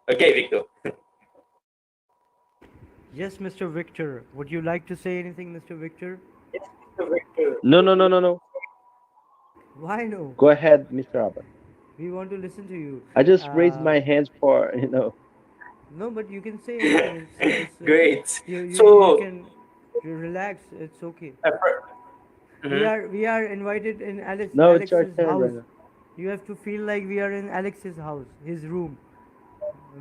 Okay, Victor. Yes, Mr. Victor. Would you like to say anything, Mr. Victor? No, no, no, no, no. Why no? Go ahead, Mr. Abbas. We want to listen to you. I just raised Uh, my hands for no, but you can say anything. Great. You So, can relax. It's okay. uh, mhm. We are invited in No, it's your Alex's turn right house. now. You have to feel like we are in Alex's house, his room.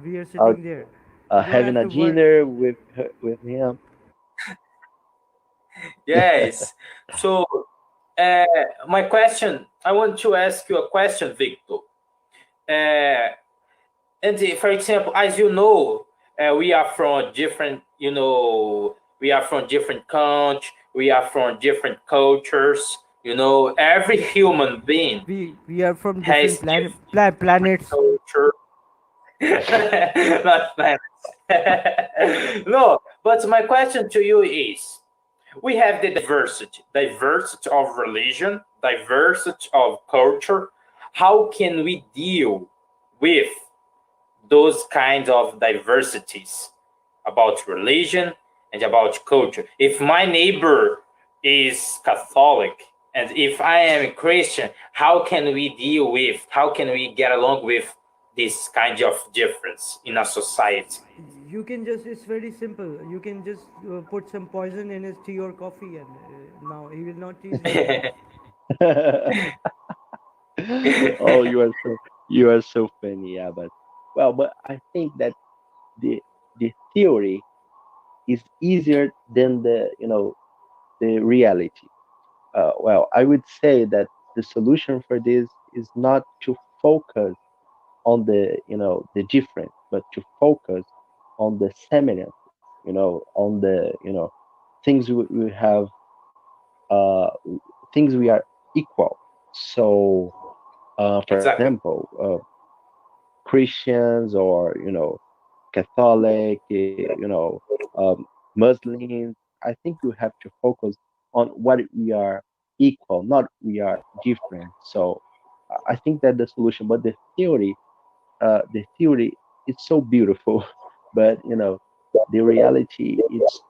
We are Uh, sitting there. You don't Having have a to worry. dinner with him. Yes. So, uh, my question, I want to ask you a question, Victor. Uh, for example, as you know, we are from different, we are from different countries, we are from different cultures. Every human being We are from different has planets. culture. Not planets. No, but my question to you is, we have the diversity of religion, diversity of culture. How can we deal with those kinds of diversities about religion and about culture? If my neighbor is Catholic and if I am a Christian, how can we get along with this kind of difference in a society? You can just, it's very simple. You can just put some poison in his tea or coffee, and now he will not tease you anymore. Oh, you are so funny, yeah. But I think that the theory is easier than the reality. I would say that the solution for this is not to focus on the difference, but to focus on the semelhances. On the things we have, uh, things we are equal. So, for Exactly. example, Christians or Catholic, Muslims. I think we have to focus on what we are equal, not we are different. So I think that the solution, but the theory is so beautiful, but the reality it's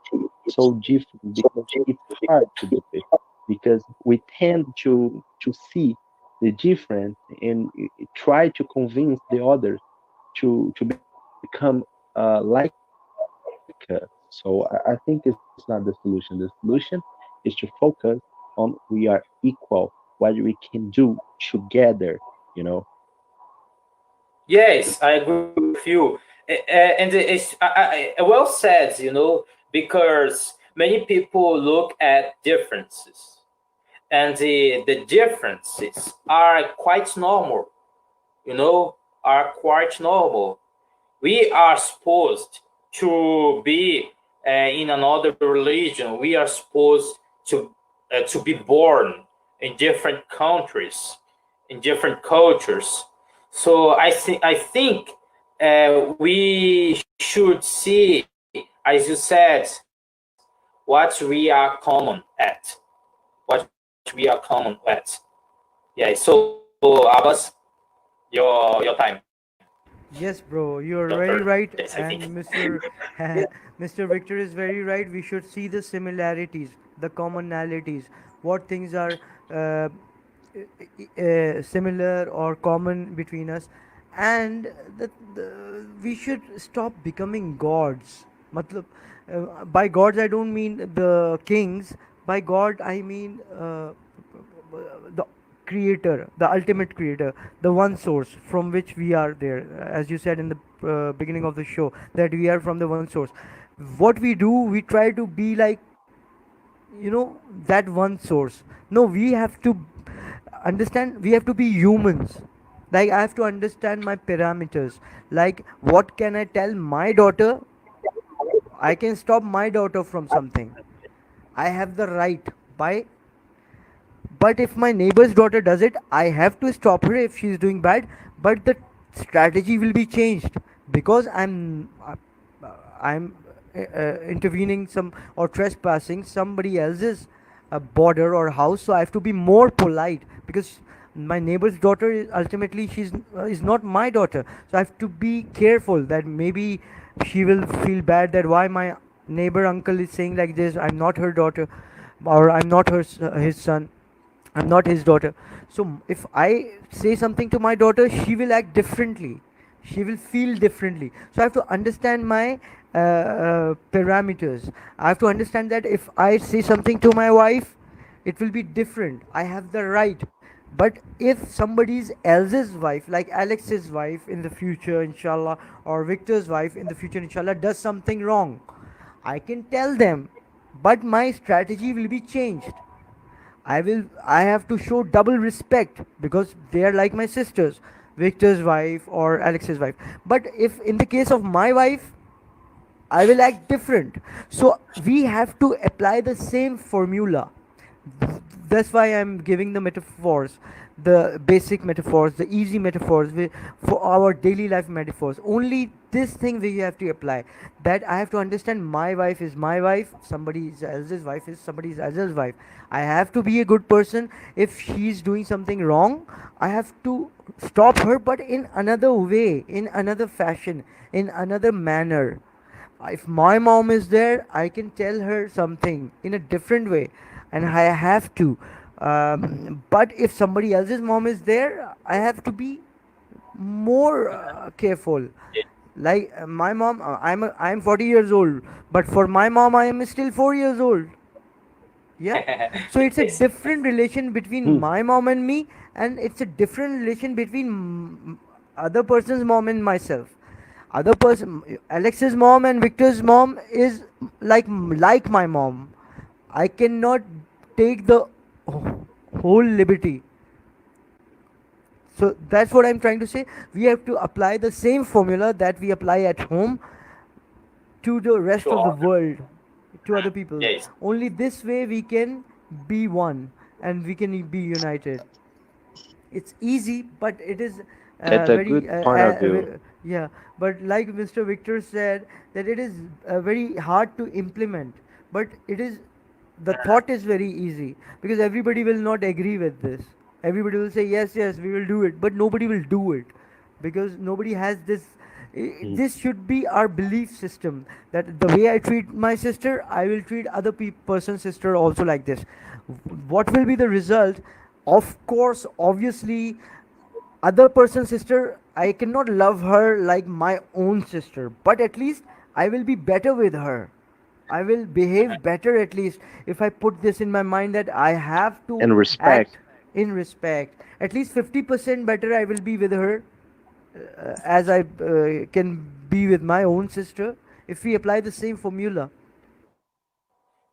so different because it's hard to do it because we tend to see the difference and try to convince the others to become like us. So I think it's not the solution. The solution is to focus on we are equal, what we can do together. Yes, I agree with you. And it's well said, because many people look at differences, and the differences are quite normal, are quite normal. We are supposed to be in another religion. We are supposed to be born in different countries, in different cultures. So I think we should see, as you said, what we are common at, what we are common at. Yeah. So Abbas, your time. Yes, bro, Your you're turn. very right, Yes, I think. and Mr. Mr. Victor is very right. We should see the similarities, the commonalities, what things are uh, similar or common between us, and we should stop becoming gods. Matlab, by gods I don't mean the kings. By God I mean the creator, the ultimate creator, the one source from which we are there. As you said in the beginning of the show, that we are from the one source. What we do, we try to be like, that one source. No, we have to understand, we have to be humans. Like, I have to understand my parameters. Like, what can I tell my daughter? I can stop my daughter from something. I have the right. By But if my neighbor's daughter does it, I have to stop her if she's doing bad. But the strategy will be changed, because I'm intervening some or trespassing somebody else's border or house. So I have to be more polite, because My neighbor's daughter is ultimately she's is not my daughter, so I have to be careful that maybe she will feel bad that why my neighbor uncle is saying like this, I'm not her daughter, or I'm not his son, I'm not his daughter. So if I say something to my daughter, she will act differently. She will feel differently. So I have to understand my parameters. I have to understand that if I say something to my wife, it will be different. I have the right. But if somebody's else's wife, like Alex's wife in the future, inshallah, or Victor's wife in the future, inshallah, does something wrong, I can tell them, but my strategy will be changed. I have to show double respect because they are like my sisters, Victor's wife or Alex's wife. But if in the case of my wife, I will act different. So we have to apply the same formula. That's why I'm giving the metaphors, the basic metaphors, the easy metaphors for our daily life metaphors. Only this thing we have to apply. That I have to understand my wife is my wife, somebody else's wife is somebody else's wife. I have to be a good person. If she's doing something wrong, I have to stop her, but in another way, in another fashion, in another manner. If my mom is there, I can tell her something in a different way, and I have to. But if somebody else's mom is there, I have to be more careful. Like my mom, I'm 40 years old, but for my mom, I am still 4 years old. Yeah. So it's a Yes. different relation between Hmm. my mom and me, and it's a different relation between other person's mom and myself. Other person, Alex's mom and Victor's mom is like my mom. I cannot take the whole liberty. So that's what I'm trying to say. We have to apply the same formula that we apply at home to the rest of the Sure. world, to other people. Yes. Only this way we can be one and we can be united. It's easy, but it is That's a good very point of view. yeah. But like Mr. Victor said, that it is very hard to implement. But it is, the thought is very easy because everybody will not agree with this. Everybody will say yes, yes, we will do it, but nobody will do it because nobody has this. Hmm. This should be our belief system that the way I treat my sister, I will treat other person's sister also like this. What will be the result? Of course, obviously, other person's sister, I cannot love her like my own sister, but at least I will be better with her. I will behave better at least if I put this in my mind that I have to And respect. act in respect. At least 50% better I will be with her as I can be with my own sister if we apply the same formula.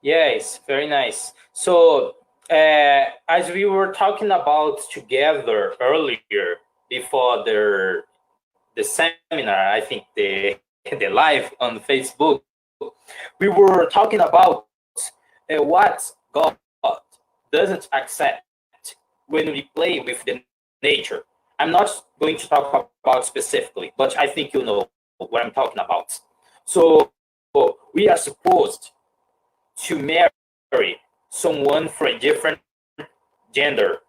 Yes, very nice. So, as we were talking about together earlier before the seminar, I think the live on Facebook, we were talking about what God doesn't accept when we play with the nature. I'm not going to talk about specifically, but I think you know what I'm talking about. So we are supposed to marry someone from a different gender,